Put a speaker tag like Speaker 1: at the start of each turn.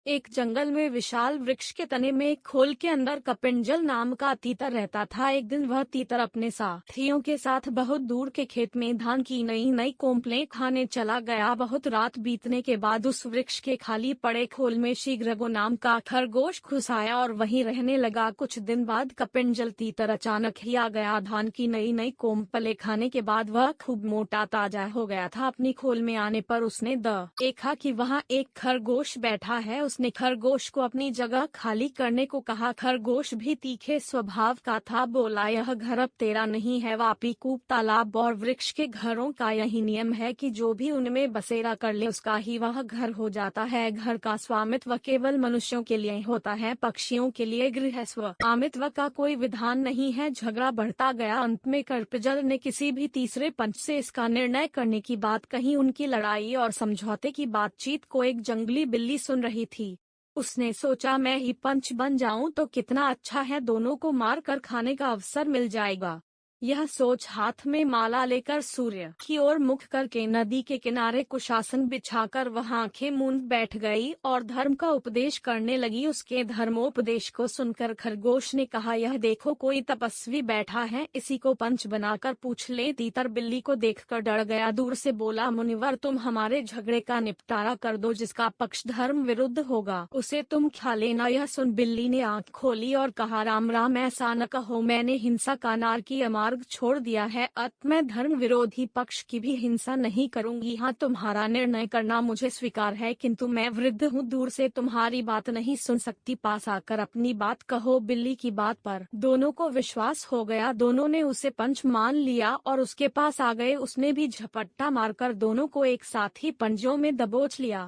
Speaker 1: एक जंगल में विशाल वृक्ष के तने में एक खोल के अंदर कपिंजल नाम का तीतर रहता था। एक दिन वह तीतर अपने साथियों के साथ बहुत दूर के खेत में धान की नई नई कोंपलें खाने चला गया। बहुत रात बीतने के बाद उस वृक्ष के खाली पड़े खोल में शीघ्रगो नाम का खरगोश घुस आया और वहीं रहने लगा। कुछ दिन बाद कपिंजल तीतर अचानक ही आ गया। धान की नई नई कोंपलें खाने के बाद वह खूब मोटा ताजा हो गया था। अपनी खोल में आने पर उसने देखा कि वहाँ एक खरगोश बैठा है। उसने खरगोश को अपनी जगह खाली करने को कहा। खरगोश भी तीखे स्वभाव का था। बोला, यह घर अब तेरा नहीं है। वापी, कूप, तालाब और वृक्ष के घरों का यही नियम है कि जो भी उनमें बसेरा कर ले उसका ही वह घर हो जाता है। घर का स्वामित्व केवल मनुष्यों के लिए होता है, पक्षियों के लिए गृहस्वामित्व का कोई विधान नहीं है। झगड़ा बढ़ता गया। अंत में कपिंजल ने किसी भी तीसरे पंच से इसका निर्णय करने की बात कही। उनकी लड़ाई और समझौते की बातचीत को एक जंगली बिल्ली सुन रही थी। उसने सोचा, मैं ही पंच बन जाऊं तो कितना अच्छा है, दोनों को मार कर खाने का अवसर मिल जाएगा। यह सोच हाथ में माला लेकर सूर्य की ओर मुख करके नदी के किनारे कुशासन बिछाकर वहां आंखें मूंद बैठ गई और धर्म का उपदेश करने लगी। उसके धर्मोपदेश को सुनकर खरगोश ने कहा, यह देखो कोई तपस्वी बैठा है, इसी को पंच बनाकर पूछ ले। तीतर बिल्ली को देखकर डर गया। दूर से बोला, मुनिवर, तुम हमारे झगड़े का निपटारा कर दो। जिसका पक्ष धर्म विरुद्ध होगा उसे तुम खा लेना। यह सुन बिल्ली ने आंख खोली और कहा, राम राम, ऐसा न कहो। मैंने हिंसा का नारकीय मार्ग छोड़ दिया है। मैं धर्म विरोधी पक्ष की भी हिंसा नहीं करूंगी। हाँ, तुम्हारा निर्णय करना मुझे स्वीकार है, किंतु मैं वृद्ध हूँ, दूर से तुम्हारी बात नहीं सुन सकती। पास आकर अपनी बात कहो। बिल्ली की बात पर दोनों को विश्वास हो गया। दोनों ने उसे पंच मान लिया और उसके पास आ गए। उसने भी झपट्टा मारकर दोनों को एक साथ ही पंजों में दबोच लिया।